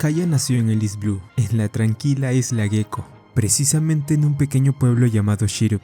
Kaya nació en Elis Blue, en la tranquila isla Gecko, precisamente en un pequeño pueblo llamado Shirup.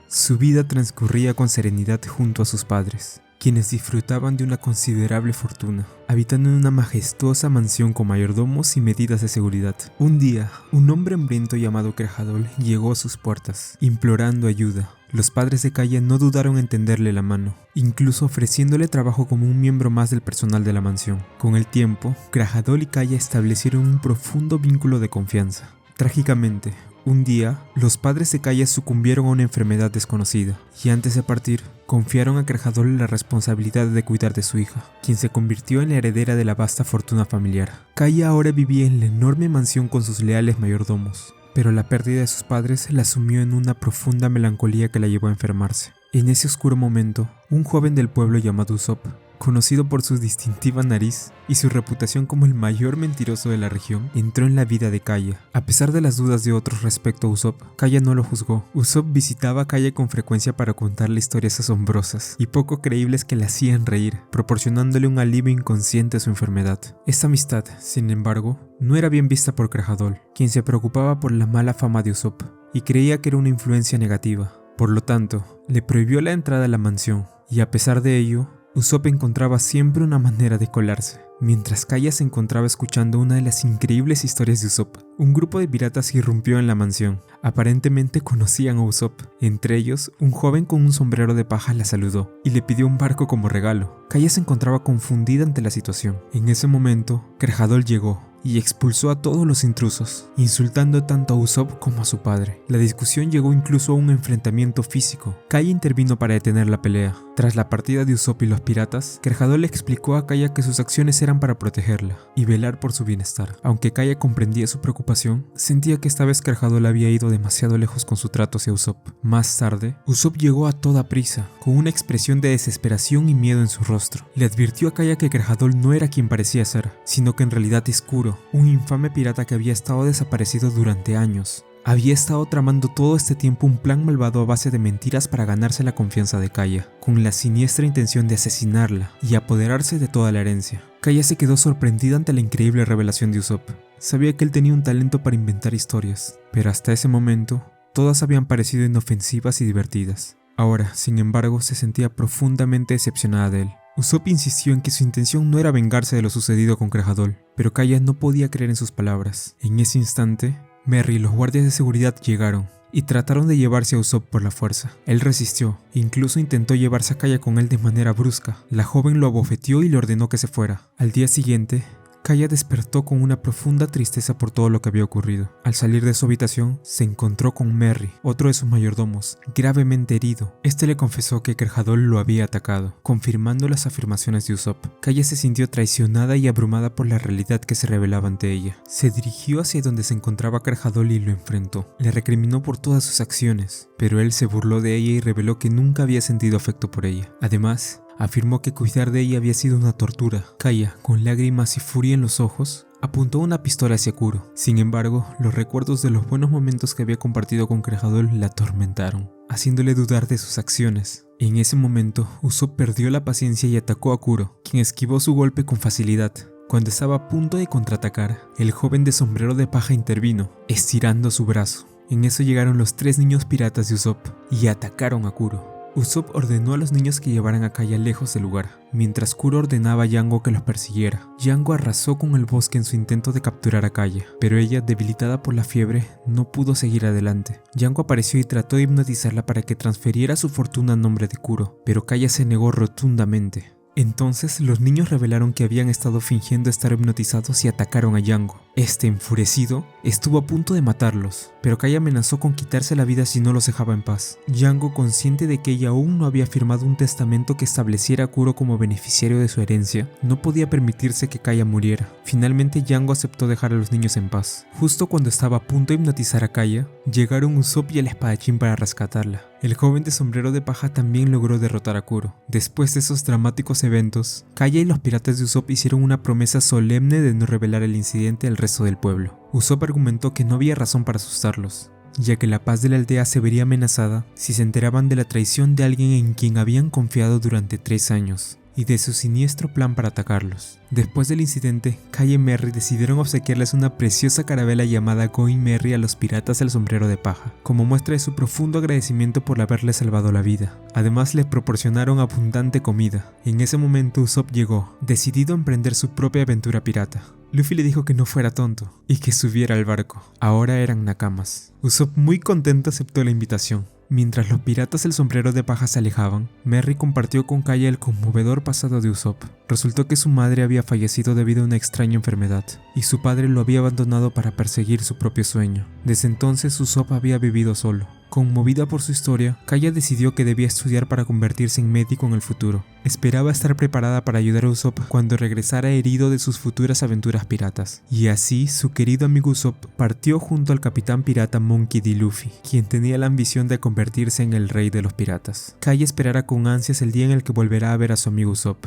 Su vida transcurría con serenidad junto a sus padres, quienes disfrutaban de una considerable fortuna, habitando en una majestuosa mansión con mayordomos y medidas de seguridad. Un día, un hombre hambriento llamado Krajadol llegó a sus puertas, implorando ayuda. Los padres de Kaya no dudaron en tenderle la mano, incluso ofreciéndole trabajo como un miembro más del personal de la mansión. Con el tiempo, Krajadol y Kaya establecieron un profundo vínculo de confianza. Trágicamente, un día, los padres de Kaya sucumbieron a una enfermedad desconocida, y antes de partir, confiaron a Krajadol la responsabilidad de cuidar de su hija, quien se convirtió en la heredera de la vasta fortuna familiar. Kaya ahora vivía en la enorme mansión con sus leales mayordomos, pero la pérdida de sus padres la sumió en una profunda melancolía que la llevó a enfermarse. En ese oscuro momento, un joven del pueblo llamado Usopp, conocido por su distintiva nariz y su reputación como el mayor mentiroso de la región, entró en la vida de Kaya. A pesar de las dudas de otros respecto a Usopp, Kaya no lo juzgó. Usopp visitaba a Kaya con frecuencia para contarle historias asombrosas y poco creíbles que le hacían reír, proporcionándole un alivio inconsciente a su enfermedad. Esta amistad, sin embargo, no era bien vista por Krajadol, quien se preocupaba por la mala fama de Usopp y creía que era una influencia negativa. Por lo tanto, le prohibió la entrada a la mansión, y a pesar de ello, Usopp encontraba siempre una manera de colarse. Mientras Kaya se encontraba escuchando una de las increíbles historias de Usopp, un grupo de piratas irrumpió en la mansión. Aparentemente conocían a Usopp. Entre ellos, un joven con un sombrero de paja la saludó y le pidió un barco como regalo. Kaya se encontraba confundida ante la situación. En ese momento, Krajadol llegó y expulsó a todos los intrusos, insultando tanto a Usopp como a su padre. La discusión llegó incluso a un enfrentamiento físico. Kaya intervino para detener la pelea. Tras la partida de Usopp y los piratas, Krajadol le explicó a Kaya que sus acciones eran para protegerla y velar por su bienestar. Aunque Kaya comprendía su preocupación, sentía que esta vez Krajadol había ido demasiado lejos con su trato hacia Usopp. Más tarde, Usopp llegó a toda prisa, con una expresión de desesperación y miedo en su rostro. Le advirtió a Kaya que Krajadol no era quien parecía ser, sino que en realidad es Kuro, un infame pirata que había estado desaparecido durante años. Había estado tramando todo este tiempo un plan malvado a base de mentiras para ganarse la confianza de Kaya, con la siniestra intención de asesinarla y apoderarse de toda la herencia. Kaya se quedó sorprendida ante la increíble revelación de Usopp. Sabía que él tenía un talento para inventar historias, pero hasta ese momento, todas habían parecido inofensivas y divertidas. Ahora, sin embargo, se sentía profundamente decepcionada de él. Usopp insistió en que su intención no era vengarse de lo sucedido con Krajadol, pero Kaya no podía creer en sus palabras. En ese instante, Merry y los guardias de seguridad llegaron y trataron de llevarse a Usopp por la fuerza. Él resistió e incluso intentó llevarse a Kaya con él de manera brusca. La joven lo abofeteó y le ordenó que se fuera. Al día siguiente, Kaya despertó con una profunda tristeza por todo lo que había ocurrido. Al salir de su habitación, se encontró con Merry, otro de sus mayordomos, gravemente herido. Este le confesó que Krajadol lo había atacado, confirmando las afirmaciones de Usopp. Kaya se sintió traicionada y abrumada por la realidad que se revelaba ante ella. Se dirigió hacia donde se encontraba Krajadol y lo enfrentó. Le recriminó por todas sus acciones, pero él se burló de ella y reveló que nunca había sentido afecto por ella. Además, afirmó que cuidar de ella había sido una tortura. Kaya, con lágrimas y furia en los ojos, apuntó una pistola hacia Kuro. Sin embargo, los recuerdos de los buenos momentos que había compartido con Krajadol la atormentaron, haciéndole dudar de sus acciones. En ese momento, Usopp perdió la paciencia y atacó a Kuro, quien esquivó su golpe con facilidad. Cuando estaba a punto de contraatacar, el joven de sombrero de paja intervino, estirando su brazo. En eso llegaron los 3 niños piratas de Usopp y atacaron a Kuro. Usopp ordenó a los niños que llevaran a Kaya lejos del lugar, mientras Kuro ordenaba a Django que los persiguiera. Django arrasó con el bosque en su intento de capturar a Kaya, pero ella, debilitada por la fiebre, no pudo seguir adelante. Django apareció y trató de hipnotizarla para que transfiriera su fortuna a nombre de Kuro, pero Kaya se negó rotundamente. Entonces los niños revelaron que habían estado fingiendo estar hipnotizados y atacaron a Django. Este, enfurecido, estuvo a punto de matarlos, pero Kaya amenazó con quitarse la vida si no los dejaba en paz. Django, consciente de que ella aún no había firmado un testamento que estableciera a Kuro como beneficiario de su herencia, no podía permitirse que Kaya muriera. Finalmente Django aceptó dejar a los niños en paz. Justo cuando estaba a punto de hipnotizar a Kaya, llegaron Usopp y el espadachín para rescatarla. El joven de sombrero de paja también logró derrotar a Kuro. Después de esos dramáticos eventos, Kaya y los piratas de Usopp hicieron una promesa solemne de no revelar el incidente al resto del pueblo. Usopp argumentó que no había razón para asustarlos, ya que la paz de la aldea se vería amenazada si se enteraban de la traición de alguien en quien habían confiado durante 3 años. y de su siniestro plan para atacarlos. Después del incidente, Kaya y Merry decidieron obsequiarles una preciosa carabela llamada Going Merry a los piratas del sombrero de paja, como muestra de su profundo agradecimiento por haberles salvado la vida. Además, les proporcionaron abundante comida. En ese momento Usopp llegó, decidido a emprender su propia aventura pirata. Luffy le dijo que no fuera tonto y que subiera al barco. Ahora eran nakamas. Usopp, muy contento, aceptó la invitación. Mientras los piratas del sombrero de paja se alejaban, Merry compartió con Kaya el conmovedor pasado de Usopp. Resultó que su madre había fallecido debido a una extraña enfermedad, y su padre lo había abandonado para perseguir su propio sueño. Desde entonces Usopp había vivido solo. Conmovida por su historia, Kaya decidió que debía estudiar para convertirse en médico en el futuro. Esperaba estar preparada para ayudar a Usopp cuando regresara herido de sus futuras aventuras piratas. Y así, su querido amigo Usopp partió junto al capitán pirata Monkey D. Luffy, quien tenía la ambición de convertirse en el rey de los piratas. Kaya esperará con ansias el día en el que volverá a ver a su amigo Usopp.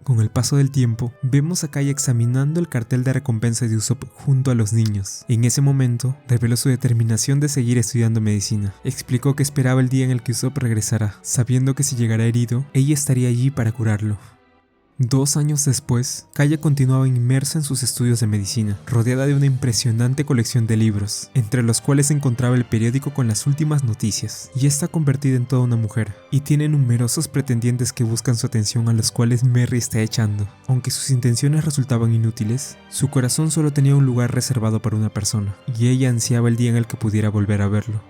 Con el paso del tiempo, vemos a Kaya examinando el cartel de recompensa de Usopp junto a los niños. En ese momento, reveló su determinación de seguir estudiando medicina. Explicó que esperaba el día en el que Usopp regresara, sabiendo que si llegara herido, ella estaría allí para curarlo. 2 años después, Kaya continuaba inmersa en sus estudios de medicina, rodeada de una impresionante colección de libros, entre los cuales se encontraba el periódico con las últimas noticias. Ya está convertida en toda una mujer, y tiene numerosos pretendientes que buscan su atención a los cuales Merry está echando. Aunque sus intenciones resultaban inútiles, su corazón solo tenía un lugar reservado para una persona, y ella ansiaba el día en el que pudiera volver a verlo.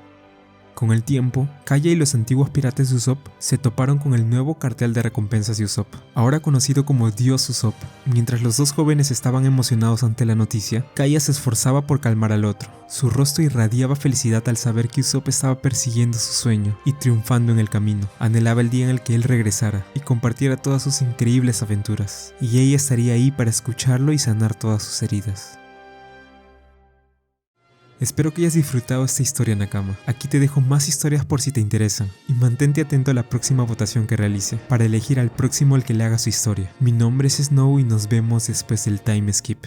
Con el tiempo, Kaya y los antiguos piratas de Usopp se toparon con el nuevo cartel de recompensas de Usopp, ahora conocido como Dios Usopp. Mientras los dos jóvenes estaban emocionados ante la noticia, Kaya se esforzaba por calmar al otro. Su rostro irradiaba felicidad al saber que Usopp estaba persiguiendo su sueño y triunfando en el camino. Anhelaba el día en el que él regresara y compartiera todas sus increíbles aventuras, y ella estaría ahí para escucharlo y sanar todas sus heridas. Espero que hayas disfrutado esta historia, Nakama. Aquí te dejo más historias por si te interesan, y mantente atento a la próxima votación que realice para elegir al próximo al que le haga su historia. Mi nombre es Snow y nos vemos después del time skip.